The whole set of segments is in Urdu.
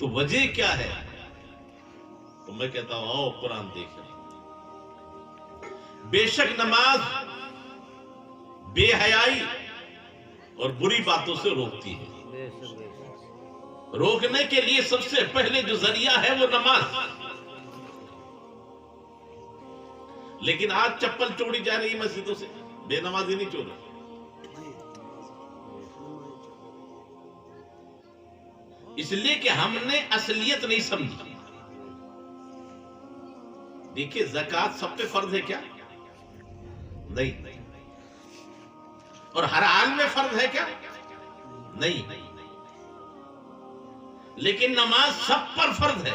تو وجہ کیا ہے؟ تو میں کہتا ہوں آؤ قرآن دیکھیں. بے شک نماز بے حیائی اور بری باتوں سے روکتی ہے. روکنے کے لیے سب سے پہلے جو ذریعہ ہے وہ نماز. لیکن آج چپل چوڑی جا رہی مسجدوں سے، بے نمازی نہیں چور. اس لیے کہ ہم نے اصلیت نہیں سمجھی. دیکھیے زکوٰۃ سب پہ فرض ہے کیا؟ نہیں. اور ہر حال میں فرض ہے کیا؟ نہیں. لیکن نماز سب پر فرض ہے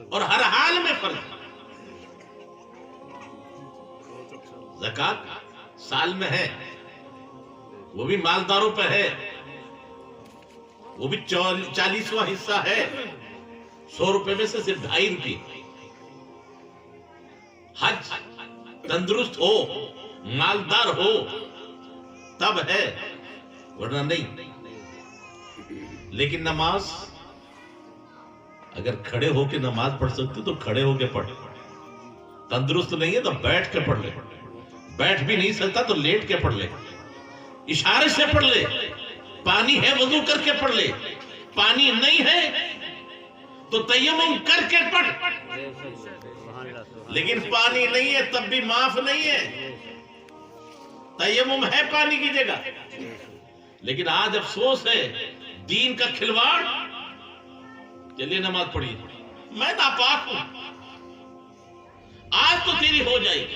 اور ہر حال میں فرض ہے. زکوٰۃ سال میں ہے، وہ بھی مالداروں پہ ہے، وہ بھی 40واں حصہ ہے. 100 روپے میں سے صرف 2.5 روپے. حج تندرست ہو، مالدار ہو تب ہے، ورنہ نہیں. لیکن نماز اگر کھڑے ہو کے نماز پڑھ سکتے تو کھڑے ہو کے پڑھ. تندرست نہیں ہے تو بیٹھ کے پڑھ لے. بیٹھ بھی نہیں سکتا تو لیٹ کے پڑھ لے. اشارے سے پڑھ لے. پانی ہے وضو کر کے پڑھ لے. پانی نہیں ہے تو تیمم کر کے پڑھ. لیکن پانی نہیں ہے تب بھی معاف نہیں ہے. تیمم ہے پانی کی جگہ. لیکن آج افسوس ہے دین کا کھلواڑ. چلیے نماز پڑھیے، میں ناپاک ہوں، آج تو تیری ہو جائے گی.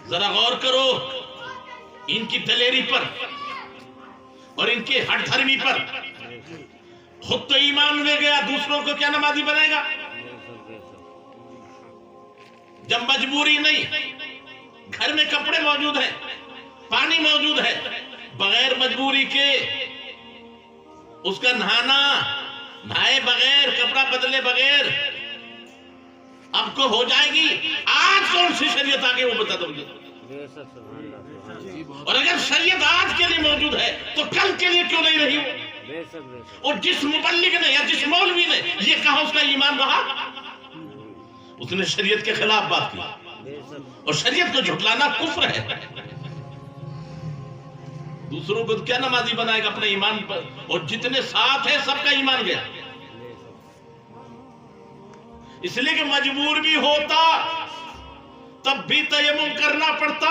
ذرا غور کرو ان کی دلیری پر اور ان کے ہٹ دھرمی پر. خود تو ایمان لے گیا، دوسروں کو کیا نمازی بنائے گا؟ جب مجبوری نہیں، گھر میں کپڑے موجود ہیں، پانی موجود ہے، بغیر مجبوری کے اس کا نہانا، نہائے بغیر، کپڑا بدلے بغیر اب کو ہو جائے گی. آج کون سی شریعت آگے وہ بتا دو مجھے. اور اگر شریعت آج کے لیے موجود ہے تو کل کے لیے کیوں نہیں رہی؟ اور جس مبلغ نے یا جس مولوی نے یہ کہا اس کا ایمان رہا، اس نے شریعت کے خلاف بات کی. اور شریعت کو جھٹلانا کفر ہے. دوسروں کو کیا نمازی بنائے گا اپنے ایمان پر؟ اور جتنے ساتھ ہیں سب کا ایمان گیا. اس لیے کہ مجبور بھی ہوتا تب بھی تیمم کرنا پڑتا.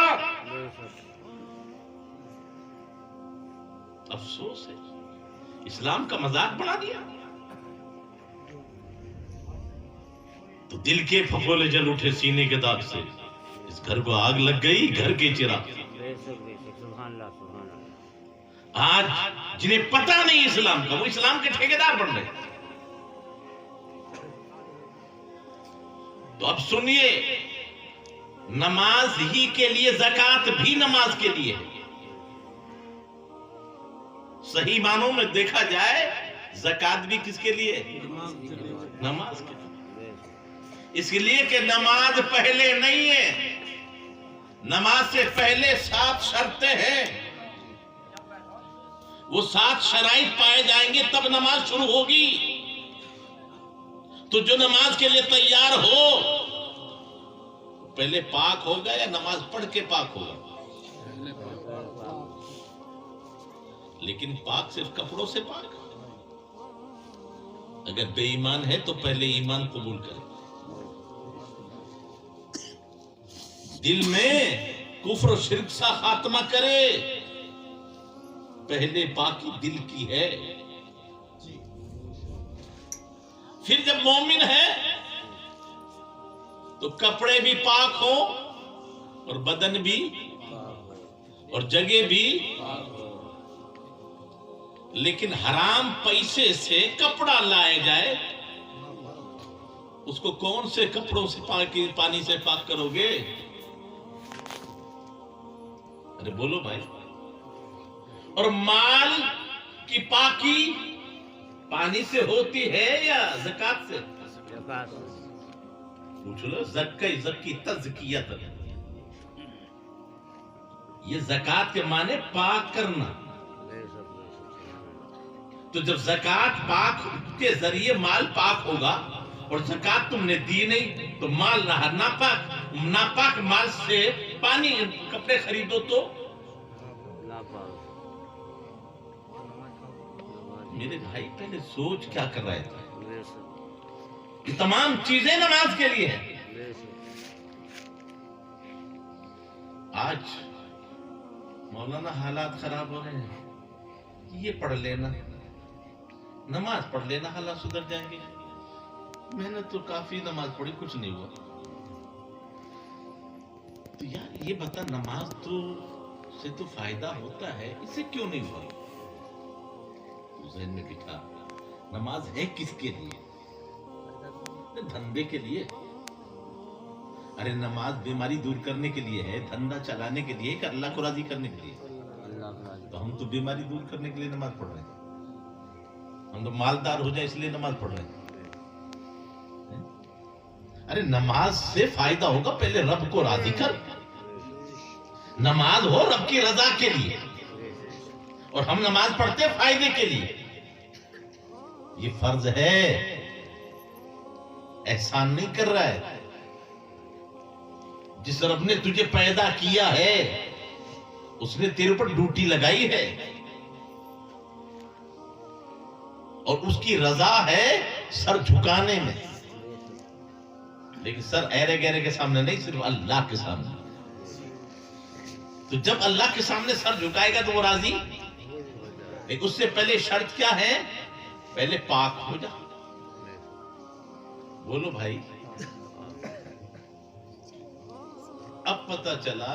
افسوس ہے اسلام کا مذاق بنا دیا. تو دل کے پھپھولے جل اٹھے سینے کے داغ سے. اس گھر کو آگ لگ گئی، گھر کے چراغ. آج جنہیں پتہ نہیں اسلام کا، وہ اسلام کے ٹھیکیدار بن رہے. تو اب سنیے، نماز ہی کے لیے زکوٰۃ بھی نماز کے لیے ہے. صحیح معنوں میں دیکھا جائے زکوٰۃ بھی کس کے لیے؟ نماز کے لیے. اس لیے کہ نماز پہلے نہیں ہے. نماز سے پہلے 7 شرطیں ہیں. وہ 7 شرائط پائے جائیں گے تب نماز شروع ہوگی. تو جو نماز کے لیے تیار ہو پہلے پاک ہوگا یا نماز پڑھ کے پاک ہوگا؟ لیکن پاک صرف کپڑوں سے پاک. اگر بے ایمان ہے تو پہلے ایمان قبول کرے. دل میں کفر و شرک سا خاتمہ کرے. پہلے پاکی دل کی ہے. پھر جب مومن ہے تو کپڑے بھی پاک ہوں اور بدن بھی اور جگہ بھی. لیکن حرام پیسے سے کپڑا لائے جائے، اس کو کون سے کپڑوں سے پانی سے پاک کرو گے؟ ارے بولو بھائی. اور مال کی پاکی پانی سے ہوتی ہے یا زکوٰۃ سے؟ پوچھ لو. زکی تزکیت، یہ زکوٰۃ کے معنی پاک کرنا. تو جب زکات پاک کے ذریعے مال پاک ہوگا اور زکات تم نے دی نہیں تو مال رہا ناپاک. ناپاک مال سے پانی کپڑے خریدو تو میرے بھائی پہلے سوچ کیا کر رہے تھے. یہ تمام چیزیں نماز کے لیے ہیں. آج مولانا حالات خراب ہو رہے ہیں. یہ پڑھ لینا, نماز پڑھ لینا, حالات سدھر جائیں گے. میں نے تو کافی نماز پڑھی, کچھ نہیں ہوا. تو یار یہ بتا, نماز تو سے تو فائدہ ہوتا ہے, اسے کیوں نہیں ہوا؟ تو ذہن میں بٹھا, نماز ہے کس کے لیے؟ دھندے کے لیے. ارے نماز بیماری دور کرنے کے لیے ہے, دھندا چلانے کے لیے, کہ اللہ کو راضی کرنے کے لیے؟ تو ہم تو بیماری دور کرنے کے لیے نماز پڑھ رہے ہیں. ہم تو مالدار ہو جائے اس لیے نماز پڑھ رہے ہیں. ارے نماز سے فائدہ ہوگا, پہلے رب کو راضی کر. نماز ہو رب کی رضا کے لیے, اور ہم نماز پڑھتے فائدے کے لیے. یہ فرض ہے, احسان نہیں کر رہا ہے. جس رب نے تجھے پیدا کیا ہے اس نے تیرے پر ڈیوٹی لگائی ہے, اور اس کی رضا ہے سر جھکانے میں. لیکن سر ایرے گہرے کے سامنے نہیں, صرف اللہ کے سامنے. تو جب اللہ کے سامنے سر جھکائے گا تو وہ راضی. لیکن اس سے پہلے شرط کیا ہے؟ پہلے پاک ہو جا. بولو بھائی. اب پتہ چلا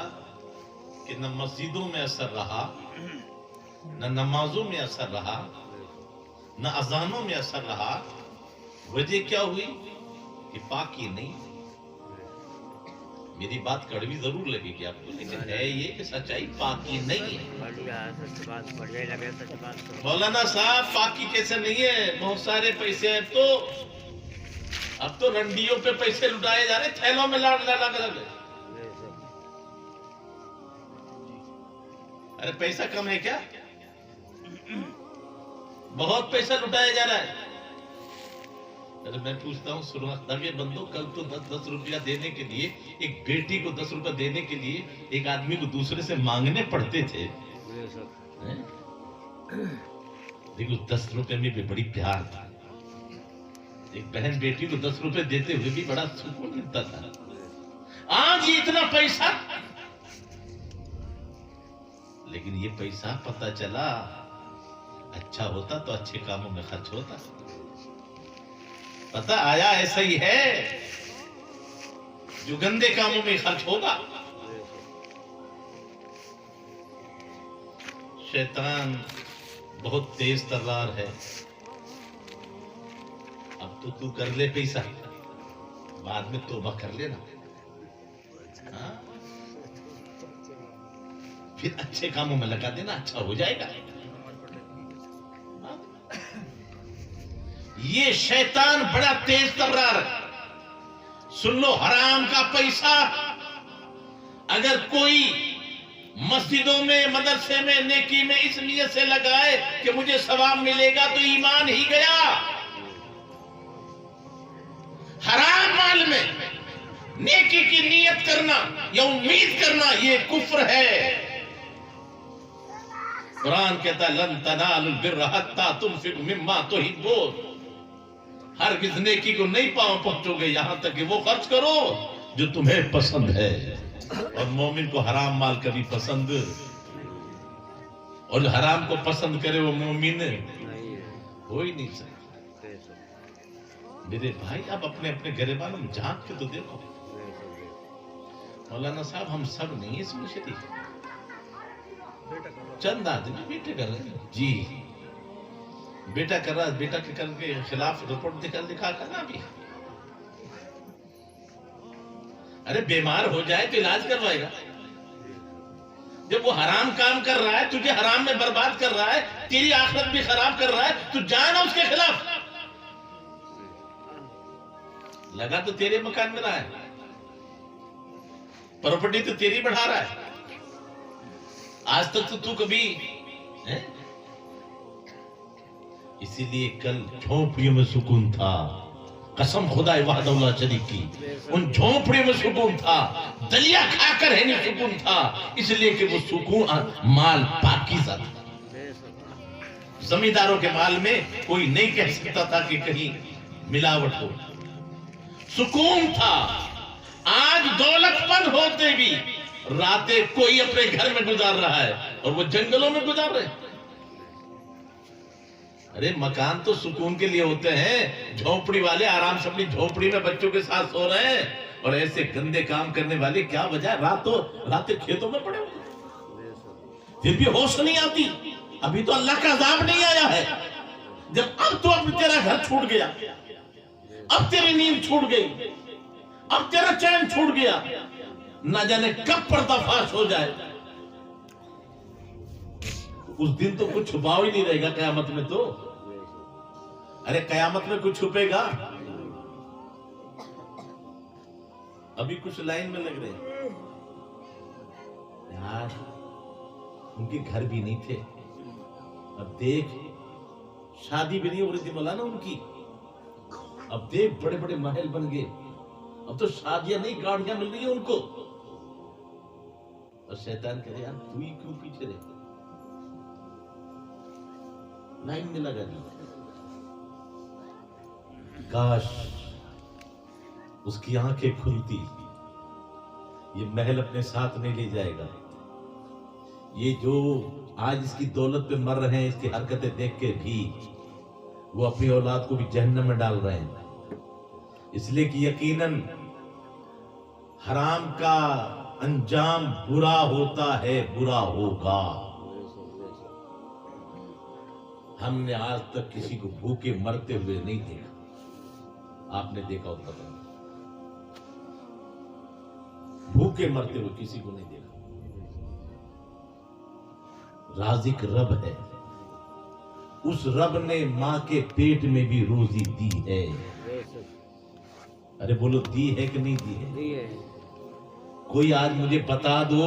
کہ نہ مسجدوں میں اثر رہا, نہ نمازوں میں اثر رہا, نہ اذانوں میں اثر رہا. وجہ کیا ہوئی؟ کہ پاکی نہیں. میری بات کڑوی ضرور لگے گی آپ کو, لیکن ہے یہ کہ سچائی پاکی نہیں ہے. مولانا صاحب پاکی کیسے نہیں ہے؟ بہت سارے پیسے ہیں تو اب تو رنڈیوں پہ پیسے لٹائے جا رہے, تھیلوں میں لا کر. ارے پیسہ کم ہے کیا؟ بہت پیسہ لٹایا جا رہا ہے. ارے میں پوچھتا ہوں سنو بندو, کل تو 10 روپیہ دینے کے لیے, ایک بیٹی کو 10 روپیہ دینے کے لیے ایک آدمی کو دوسرے سے مانگنے پڑتے تھے. دیکھو 10 روپے میں بھی بڑی پیار تھا. ایک بہن بیٹی کو 10 روپے دیتے ہوئے بھی بڑا سکون ملتا تھا. آج یہ اتنا پیسہ, لیکن یہ پیسہ پتہ چلا اچھا ہوتا تو اچھے کاموں میں خرچ ہوتا. پتہ آیا ایسا ہی ہے, جو گندے کاموں میں خرچ ہوگا. شیطان بہت تیز ترار ہے. اب تو کر لے پیسہ, بعد میں توبہ کر لینا. پھر اچھے کاموں میں لگا دینا, اچھا ہو جائے گا. یہ شیطان بڑا تیز ترار ہے. سن لو, حرام کا پیسہ اگر کوئی مسجدوں میں, مدرسے میں, نیکی میں اس نیت سے لگائے کہ مجھے ثواب ملے گا تو ایمان ہی گیا. حرام مال میں نیکی کی نیت کرنا یا امید کرنا یہ کفر ہے. قرآن کہتا ہے لن تنالوا البر حتی تنفقوا مما تحبون. ہرگز نیکی کو نہیں پہنچو گے یہاں تک کہ وہ خرچ کرو جو تمہیں پسند ہے. اور مومن کو حرام مال کبھی پسند, اور جو حرام کو پسند کرے وہ مومن ہو ہی نہیں سکتا. میرے بھائی اب اپنے اپنے گریبانوں میں جھانک کے تو دیکھو. مولانا صاحب ہم سب نہیں اس میں شریک, چند آدمی بیٹے کر رہے ہیں. جی بیٹا کر رہا, بیٹا کے کر کے خلاف رپورٹ دکھا کر نا بھی. ارے بیمار ہو جائے تو علاج کروائے گا. جب وہ حرام کام کر رہا ہے, تجھے حرام میں برباد کر رہا ہے, تیری آخرت بھی خراب کر رہا ہے, تو جانا اس کے خلاف. لگا تو تیرے مکان میں رہا ہے, پراپرٹی تو تیری بڑھا رہا ہے. آج تک تو کبھی اسی لیے کل جھونپڑیوں میں سکون تھا، قسم خدا وحدہ لا شریک کی، ان جھونپڑیوں میں سکون تھا، دلیا کھا کر ہے نہیں سکون تھا، اس لیے کہ وہ سکون مال پاکیزہ تھا۔ زمینداروں کے مال میں کوئی نہیں کہہ سکتا تھا کہ کہیں ملاوٹ ہو، سکون تھا۔ آج دولت مند ہوتے بھی راتیں کوئی اپنے گھر میں گزار رہا ہے اور وہ جنگلوں میں گزار رہے ہیں۔ ارے مکان تو سکون کے لیے ہوتے ہیں، جھونپڑی والے آرام سے اپنی جھونپڑی میں بچوں کے ساتھ سو رہے ہیں، اور ایسے گندے کام کرنے والے کیا وجہ ہے راتیں کھیتوں میں پڑے ہوئے، پھر بھی ہوش نہیں آتی۔ ابھی تو اللہ کا عذاب نہیں آیا ہے، جب اب تو اب تیرا گھر چھوٹ گیا، اب تیری نیند چھوٹ گئی، اب تیرا چین چھوٹ گیا، نہ جانے کب پردہ فاش ہو جائے۔ اس دن تو کچھ چھپاؤ ہی نہیں رہے گا قیامت میں تو۔ ارے قیامت میں کچھ چھپے گا؟ ابھی کچھ لائن میں لگ رہے ہیں یار، ان کے گھر بھی نہیں تھے، اب دیکھ شادی بھی نہیں ہو رہی تھی مولانا ان کی، اب دیکھ بڑے بڑے محل بن گئے، اب تو شادیاں نہیں گاڑیاں مل رہی ہیں ان کو، اور شیطان کہہ رہے یار تو ہی کیوں پیچھے رہے، لائن میں لگا دی۔ کاش اس کی آنکھیں کھلتی، یہ محل اپنے ساتھ نہیں لے جائے گا، یہ جو آج اس کی دولت پہ مر رہے ہیں، اس کی حرکتیں دیکھ کے بھی وہ اپنی اولاد کو بھی جہنم میں ڈال رہے ہیں، اس لیے کہ یقیناً حرام کا انجام برا ہوتا ہے، برا ہوگا۔ ہم نے آج تک کسی کو بھوکے مرتے ہوئے نہیں دیکھا، آپ نے دیکھا ہوتا ہے بھوکے مرتے ہوئے کسی کو نہیں دیکھا۔ رازق رب ہے، اس رب نے ماں کے پیٹ میں بھی روزی دی ہے۔ ارے بولو دی ہے کہ نہیں دی ہے؟ کوئی آج مجھے بتا دو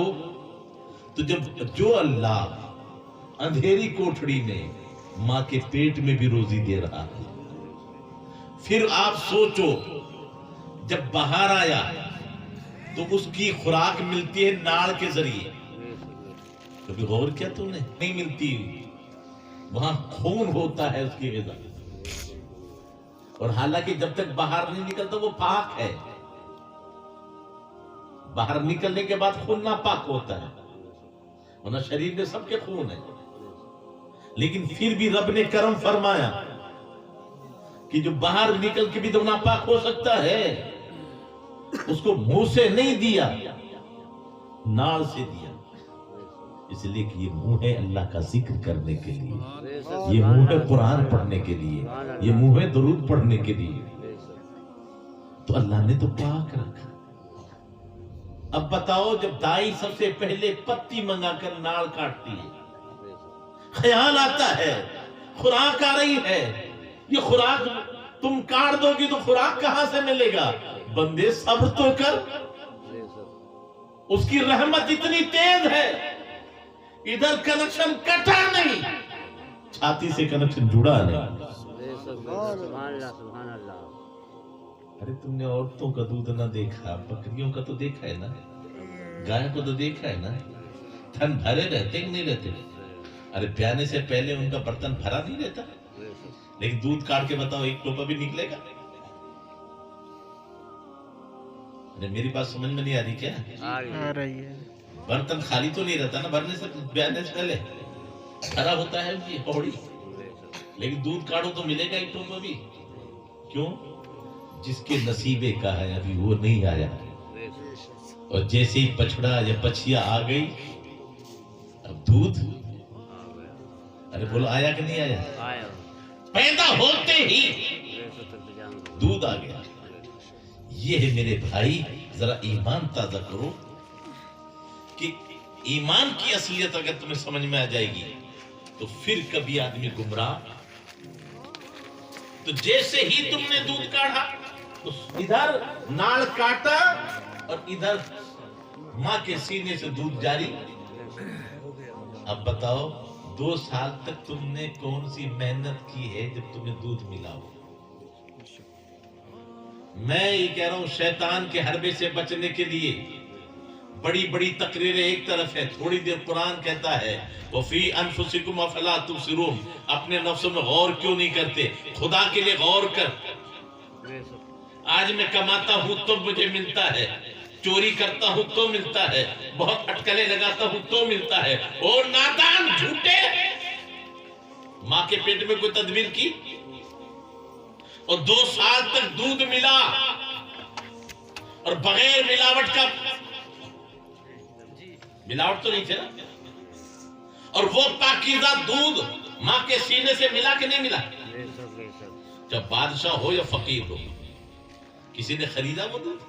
تو جب جو اللہ اندھیری کوٹھڑی میں ماں کے پیٹ میں بھی روزی دے رہا ہے، پھر آپ سوچو جب باہر آیا تو اس کی خوراک ملتی ہے ناڑ کے ذریعے، کبھی غور کیا تم نے؟ نہیں ملتی، وہاں خون ہوتا ہے اس کی غذا، اور حالانکہ جب تک باہر نہیں نکلتا وہ پاک ہے، باہر نکلنے کے بعد خون ناپاک ہوتا ہے، ورنہ شریر میں سب کے خون ہے، لیکن پھر بھی رب نے کرم فرمایا کہ جو باہر نکل کے بھی تو ناپاک ہو سکتا ہے، اس کو منہ سے نہیں دیا، ناڑ سے دیا، اس لیے کہ یہ منہ ہے اللہ کا ذکر کرنے کے لیے، یہ منہ ہے قرآن پڑھنے کے لیے، یہ منہ ہے درود پڑھنے کے لیے، تو اللہ نے تو پاک رکھا۔ اب بتاؤ جب دائی سب سے پہلے پتی منگا کر ناڑ کاٹتی ہے، خیال آتا ہے خوراک آ رہی ہے، یہ خوراک تم کاٹ دو گی تو خوراک کہاں سے ملے گا؟ بندے صبر تو کر، اس کی رحمت اتنی تیز ہے، ادھر کنیکشن کٹا نہیں، چھاتی سے کنیکشن جڑا نہیں۔ ارے تم نے عورتوں کا دودھ نہ دیکھا، بکریوں کا تو دیکھا ہے نا، گائے کو تو دیکھا ہے نا، تھن بھرے رہتے کہ نہیں رہتے؟ ارے پیانے سے پہلے ان کا برتن بھرا نہیں رہتا، لیکن دودھ کاٹ کے بتاؤ ایک ٹوپا بھی نکلے گا؟ ارے میری بات سمجھ میں نہیں آ رہی کیا؟ آ رہی ہے۔ برتن خالی تو نہیں رہتا نا، بھرنے سے پیانے سے پہلے بھرا ہوتا ہے ان کی پوڑی، لیکن دودھ کاٹو تو ملے گا ایک ٹوپا بھی۔ کیوں؟ جس کے نصیبے کا ہے ابھی وہ نہیں آیا، اور جیسے ہی پچھڑا یا پچھیا آ گئی اب دودھ، ارے بولو آیا کہ نہیں آیا؟ پیدا ہوتے ہی دودھ آ گیا۔ یہ ہے میرے بھائی، ذرا ایمان تازہ کرو کہ ایمان کی اصلیت اگر تمہیں سمجھ میں آ جائے گی تو پھر کبھی آدمی گمراہ۔ تو جیسے ہی تم نے دودھ کاٹا تو ادھر ناڑ کاٹا اور ادھر ماں کے سینے سے دودھ جاری۔ اب بتاؤ 2 سال تک تم نے کون سی محنت کی ہے جب تمہیں دودھ ملا ہو؟ میں یہ کہہ رہا ہوں شیطان کے حربے سے بچنے کے لیے بڑی بڑی تقریریں ایک طرف ہے، تھوڑی دیر قرآن کہتا ہے وَفِي أَنفُسِكُمْ أَفَلَا تُبْصِرُونَ، اپنے نفسوں میں غور کیوں نہیں کرتے؟ خدا کے لیے غور کر۔ آج میں کماتا ہوں تو مجھے ملتا ہے، چوری کرتا ہوں تو ملتا ہے، بہت اٹکلے لگاتا ہوں تو ملتا ہے، اور نادان جھوٹے ماں کے پیٹ میں کوئی تدبیر کی اور 2 سال تک دودھ ملا اور بغیر ملاوٹ کا، ملاوٹ تو نہیں تھے نا، اور وہ پاکیزہ دودھ ماں کے سینے سے ملا کہ نہیں ملا؟ جب بادشاہ ہو یا فقیر ہو کسی نے خریدا وہ دودھ؟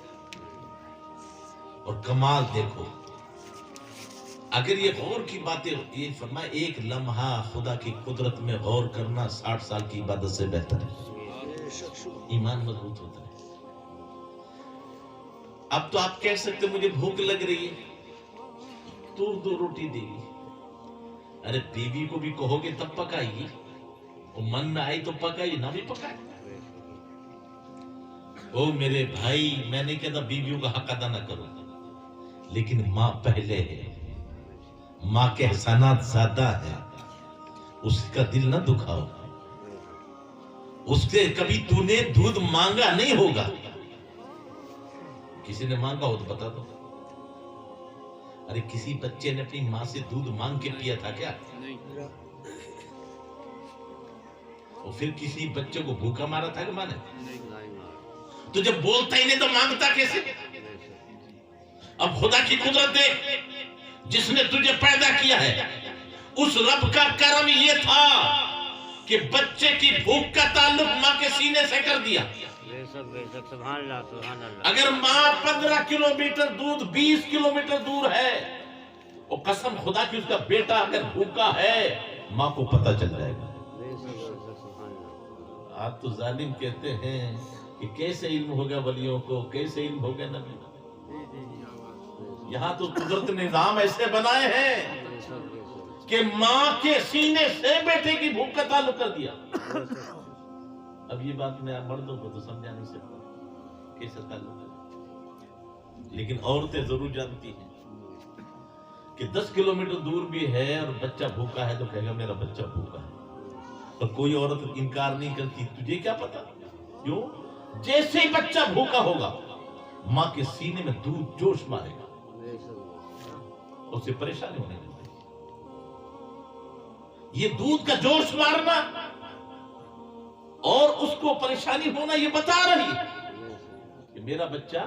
اور کمال دیکھو، اگر یہ غور کی باتیں، یہ فرمائے ایک لمحہ خدا کی قدرت میں غور کرنا 60 سال کی عبادت سے بہتر ہے، ایمان مضبوط ہوتا ہے۔ اب تو آپ کہہ سکتے مجھے بھوک لگ رہی ہے تو 2 روٹی دے گی، ارے بیوی کو بھی کہو گے تب پکائے گی، وہ من میں آئی تو پکائی، نہ بھی پکائے۔ او میرے بھائی، میں نہیں کہتا بیویوں کا حق ادا نہ کرو، لیکن ماں پہلے ہے، ماں کے احسانات زیادہ ہے، اس کا دل نہ دکھاؤ، اس سے کبھی تو نے دودھ مانگا نہیں ہوگا، کسی نے مانگا ہو تو بتا دو۔ ارے کسی بچے نے اپنی ماں سے دودھ مانگ کے پیا تھا کیا؟ اور پھر کسی بچے کو بھوکا مارا تھا کہ ماں نے؟ تو جب بولتا ہی نہیں تو مانگتا کیسے؟ اب خدا کی قدرت دیکھ، جس نے تجھے پیدا کیا ہے، اس رب کا کرم یہ تھا کہ بچے کی بھوک کا تعلق ماں کے سینے سے کر دیا۔ اگر ماں 15 کلومیٹر دودھ 20 کلومیٹر دور ہے، اور قسم خدا کی اس کا بیٹا اگر بھوکا ہے، ماں کو پتہ چل جائے گا۔ آپ تو ظالم کہتے ہیں کہ کیسے علم ہو گیا ولیوں کو، کیسے علم ہو گیا نبی۔ یہاں تو قدرت نظام ایسے بنائے ہیں کہ ماں کے سینے سے بیٹے کی بھوک کا تعلق کر دیا۔ اب یہ بات میں مردوں کو تو سمجھا نہیں سکتا کیسا تعلق ہے، لیکن عورتیں ضرور جانتی ہیں کہ 10 کلومیٹر دور بھی ہے اور بچہ بھوکا ہے تو کہے گا میرا بچہ بھوکا ہے، اور کوئی عورت انکار نہیں کرتی، تجھے کیا پتا؟ کیوں؟ جیسے ہی بچہ بھوکا ہوگا ماں کے سینے میں دودھ جوش مارے گا، اسے پریشانی ہونے لگتی۔ یہ دودھ کا جوش مارنا اور اس کو پریشانی ہونا یہ بتا رہی ہے کہ میرا بچہ۔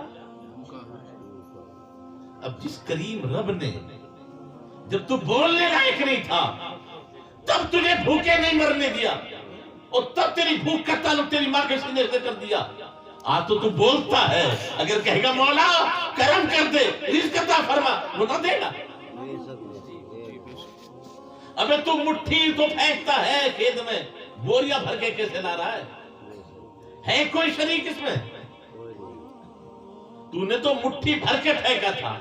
اب جس کریم رب نے جب تو بولنے لائق نہیں تھا تب تجھے بھوکے نہیں مرنے دیا، اور تب تیری بھوک کا تعلق تیری ماں کے سینے سے کر دیا، آج تو بولتا ہے، اگر کہے گا مولا کرم کر دے، رزق عطا فرما، وہ نہ دے گا۔ ابے تو مٹھی تو پھینکتا ہے کھیت میں، بوریا بھر کے کیسے لا رہا ہے کوئی شریک اس میں؟ تو نے تو مٹھی بھر کے پھینکا تھا،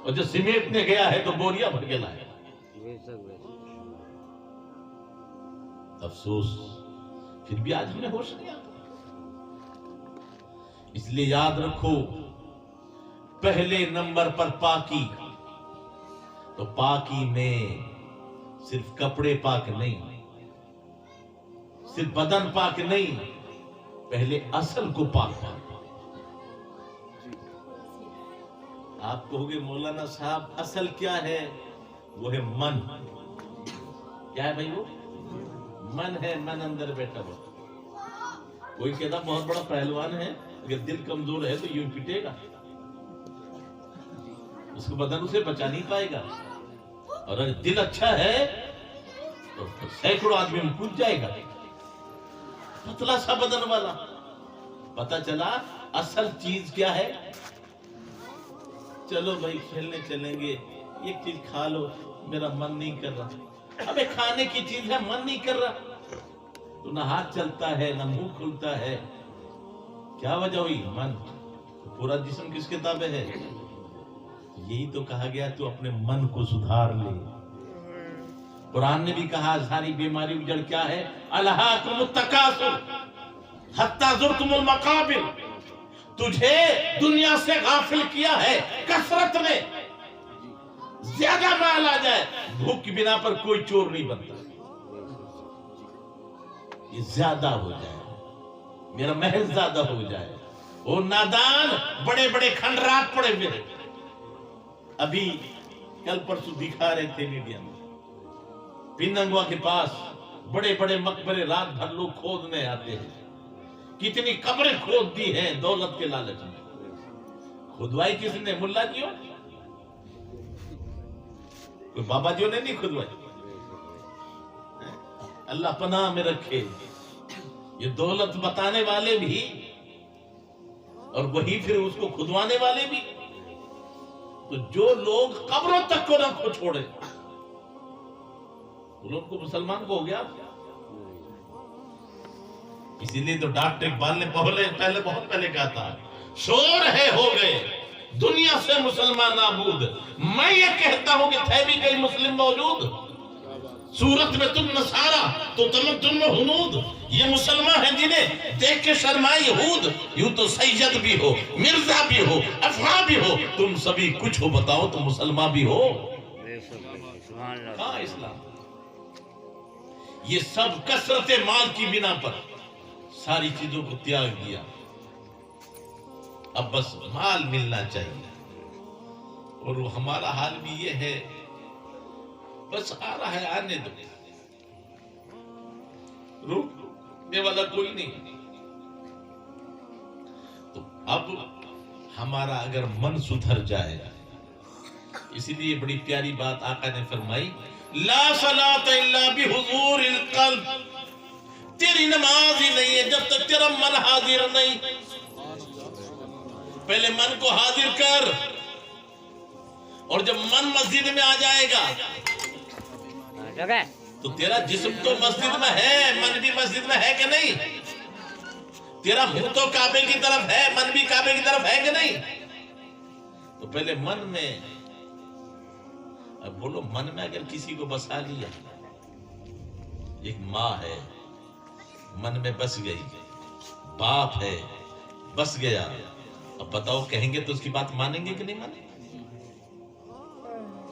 اور جو سمیٹنے گیا ہے تو بوریا بھر کے لایا۔ افسوس پھر بھی آج ہمیں ہوش نہیں آتا۔ اس لیے یاد رکھو، پہلے نمبر پر پاکی، تو پاکی میں صرف کپڑے پاک نہیں، صرف بدن پاک نہیں، پہلے اصل کو پاک پاک۔ آپ کہو گے مولانا صاحب اصل کیا ہے؟ وہ ہے من۔ کیا ہے بھائی؟ وہ من ہے، من اندر بیٹھا ہوا۔ کوئی کہتا بہت بڑا پہلوان ہے، اگر دل کمزور ہے تو یوں پٹے گا، اس کو بدن اسے بچا نہیں پائے گا، اور اگر دل اچھا ہے تو سینکڑوں آدمی میں کود جائے گا۔ پتلا سا بدن والا، پتا چلا اصل چیز کیا ہے؟ چلو بھائی کھیلنے چلیں گے، ایک چیز کھا لو، میرا من نہیں کر رہا۔ ابے کھانے کی چیز ہے، من نہیں کر رہا، تو نہ ہاتھ چلتا ہے نہ منہ کھلتا ہے، کیا وجہ ہوئی؟ من۔ پورا جسم کس کے تابع ہے؟ یہی تو کہا گیا تو اپنے من کو سدھار لے، قرآن نے بھی کہا ساری بیماری کی جڑ کیا ہے؟ الہاکم التکاثر حتی زرتم المقابر، تجھے دنیا سے غافل کیا ہے کثرت نے، زیادہ مال آ جائے، بھوک کی بنا پر کوئی چور نہیں بنتا، یہ زیادہ ہو جائے، میرا محل زیادہ ہو جائے، وہ نادان بڑے بڑے کھنڈرات پڑے ہوئے۔ ابھی کل پرسوں دکھا رہے تھے میڈیا میں، پننگوا کے پاس بڑے بڑے مقبرے رات بھر لوگ کھودنے آتے ہیں، کتنی قبریں کھود دی ہیں دولت کے لالچ میں۔ کھدوائی کس نے؟ ملا جیوں، کوئی بابا جیوں نے نہیں کھدوائی۔ اللہ پناہ میں رکھے یہ دولت بتانے والے بھی اور وہی پھر اس کو کھدوانے والے بھی۔ تو جو لوگ قبروں تک کو نہ کو چھوڑے، ان کو مسلمان کو ہو گیا۔ اسی لیے تو ڈاکٹر اقبال نے پہلے بہت پہلے کہا تھا، شور ہے ہو گئے دنیا سے مسلمان نابود، میں یہ کہتا ہوں کہ تھے بھی کئی مسلم موجود، صورت میں تم نصارا تو تمدن میں ہنود، یہ مسلمان ہیں جنہیں دیکھ کے شرمائے یہود، یوں تو سید بھی ہو، مرزا بھی ہو، افرا بھی ہو، تم سبھی کچھ ہو، بتاؤ تو مسلمان بھی ہو۔ ہاں اسلام، یہ سب کثرت مال کی بنا پر ساری چیزوں کو تیاگ دیا، اب بس مال ملنا چاہیے، اور وہ ہمارا حال بھی یہ ہے، بس آ رہا ہے آنے دو، روکنے والا کوئی نہیں۔ تو اب ہمارا اگر من سدھر جائے، اسی لیے بڑی پیاری بات آقا نے فرمائی، لا صلاۃ الا بحضور القلب، تیری نماز ہی نہیں ہے جب تک تیرا من حاضر نہیں۔ پہلے من کو حاضر کر، اور جب من مسجد میں آ جائے گا تو تیرا جسم تو مسجد میں ہے، من بھی مسجد میں ہے کہ نہیں؟ تیرا منہ تو کعبے کی طرف ہے، من بھی کعبے کی طرف ہے کہ نہیں؟ تو پہلے من میں، اب بولو من میں اگر کسی کو بسا لیا، ایک ماں ہے من میں بس گئی، باپ ہے بس گیا، اب بتاؤ کہیں گے تو اس کی بات مانیں گے کہ نہیں مانیں گے؟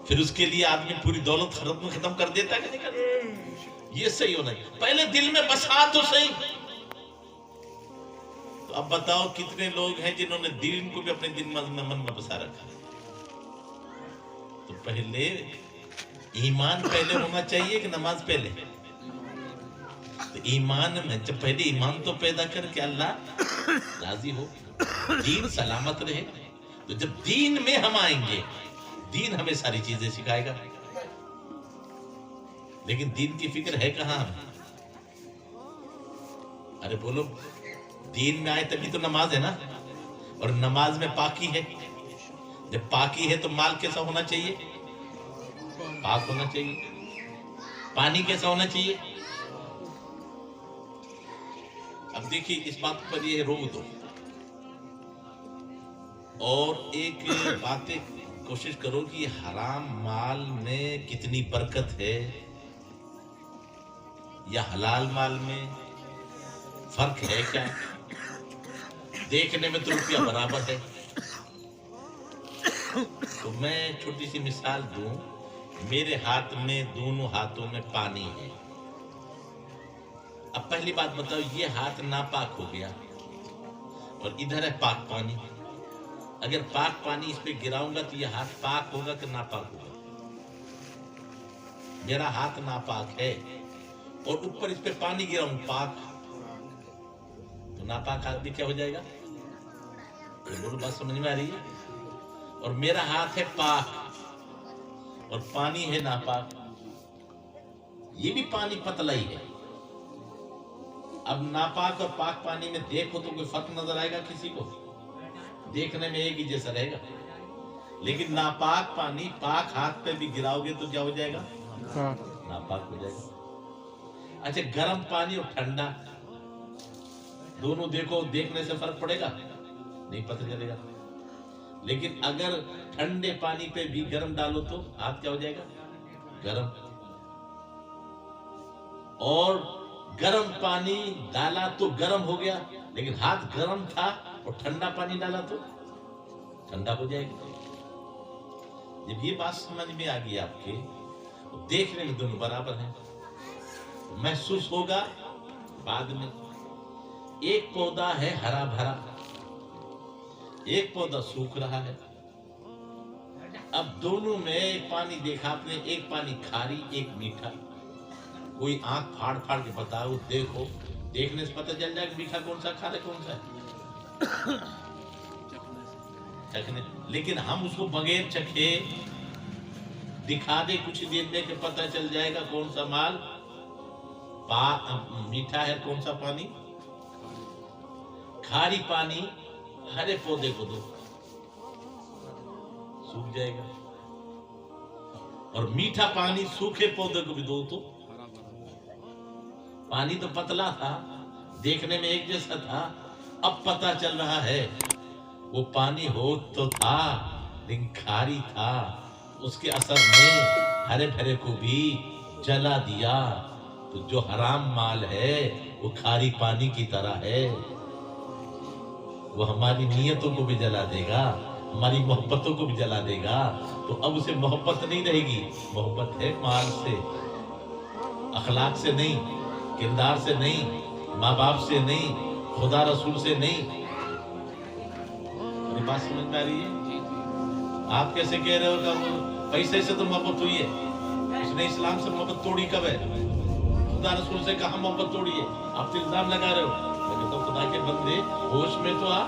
پھر اس کے لیے آدمی پوری دولت ختم کر دیتا ہے کہ نہیں کرتا؟ یہ صحیح ہونا ہے، پہلے دل میں بسا تو صحیح۔ تو اب بتاؤ کتنے لوگ ہیں جنہوں نے دین کو بھی اپنے دل من میں بسا رکھا؟ تو پہلے ایمان پہلے ہونا چاہیے کہ نماز پہلے؟ تو ایمان میں جب پہلے ایمان تو پیدا کر کے اللہ راضی ہو، دین سلامت رہے، تو جب دین میں ہم آئیں گے، دین ہمیں ساری چیزیں سکھائے گا۔ لیکن دین کی فکر ہے کہاں ہمیں؟ ارے بولو، دین میں آئے تبھی تو نماز ہے نا، اور نماز میں پاکی ہے، جب پاکی ہے تو مال کیسا ہونا چاہیے؟ پاک ہونا چاہیے۔ پانی کیسا ہونا چاہیے؟ اب دیکھیے اس بات پر یہ روک دو، اور ایک باتیں کوشش کرو کہ حرام مال میں کتنی برکت ہے یا حلال مال میں فرق ہے کیا؟ دیکھنے میں تو روپیہ برابر ہے۔ تو میں چھوٹی سی مثال دوں، میرے ہاتھ میں دونوں ہاتھوں میں پانی ہے، اب پہلی بات بتاؤ، یہ ہاتھ ناپاک ہو گیا اور ادھر ہے پاک پانی، اگر پاک پانی اس پہ گراؤں گا تو یہ ہاتھ پاک ہوگا کہ ناپاک ہوگا؟ میرا ہاتھ ناپاک ہے اور اوپر اس پہ پانی گراؤں پاک، تو ناپاک ہاتھ بھی کیا ہو جائے گا؟ بولو بات سمجھ میں آ رہی ہے؟ اور میرا ہاتھ ہے پاک اور پانی ہے ناپاک، یہ بھی پانی پتلا ہی ہے۔ اب ناپاک اور پاک پانی میں دیکھو تو کوئی فرق نظر آئے گا کسی کو؟ دیکھنے میں ایک ہی جیسا رہے گا، لیکن ناپاک پانی پاک ہاتھ پہ بھی گراؤ گے تو کیا ہو جائے گا؟ ناپاک ہو جائے گا۔ اچھا گرم پانی اور ٹھنڈا دونوں دیکھو، دیکھنے سے فرق پڑے گا؟ نہیں پتہ چلے گا۔ لیکن اگر ٹھنڈے پانی پہ بھی گرم ڈالو تو ہاتھ کیا ہو جائے گا؟ گرم۔ اور گرم پانی ڈالا تو گرم ہو گیا، لیکن ہاتھ گرم تھا اور ٹھنڈا پانی ڈالا تو ٹھنڈا ہو جائے گا۔ جب یہ بات سمجھ میں آ گئی آپ کے، دیکھنے میں دونوں برابر ہیں، محسوس ہوگا بعد میں۔ ایک پودا ہے ہرا بھرا، ایک پودا سوکھ رہا ہے۔ اب دونوں میں ایک پانی دیکھا آپ نے، ایک پانی کھاری ایک میٹھا۔ کوئی آنکھ پھاڑ پھاڑ کے بتاؤ، دیکھو، دیکھنے سے پتہ چل جائے کہ میٹھا کون سا کھارا کون سا ہے۔ چکھنے، لیکن ہم اس کو بغیر چکھے دکھا دے کچھ دیر دے کے پتہ چل جائے گا کون سا مال میٹھا ہے، کون سا پانی کھاری۔ پانی ہرے پودے کو دو، سوکھ جائے گا، اور میٹھا پانی سوکھے پودے کو بھی دو تو پانی تو پتلا تھا، دیکھنے میں ایک جیسا تھا، اب پتہ چل رہا ہے وہ پانی ہو تو تھا لیکن کھاری تھا، اس کے اثر نے ہرے بھرے کو بھی جلا دیا۔ تو جو حرام مال ہے وہ کھاری پانی کی طرح ہے، وہ ہماری نیتوں کو بھی جلا دے گا، ہماری محبتوں کو بھی جلا دے گا۔ تو اب اسے محبت نہیں رہے گی، محبت ہے مال سے، اخلاق سے نہیں، کردار سے نہیں، ماں باپ سے نہیں، خدا رسول سے نہیں۔ میری بات سمجھ میں آ رہی ہے؟ آپ کیسے کہہ رہے ہو کہ پیسے سے تو محبت ہوئی ہے؟ اس نے اسلام سے محبت توڑی کب ہے؟ خدا رسول سے کہاں محبت توڑی ہے؟ آپ تو الزام لگا رہے ہو۔ میں کہتا ہوں خدا کے بندے ہوش میں تو آ۔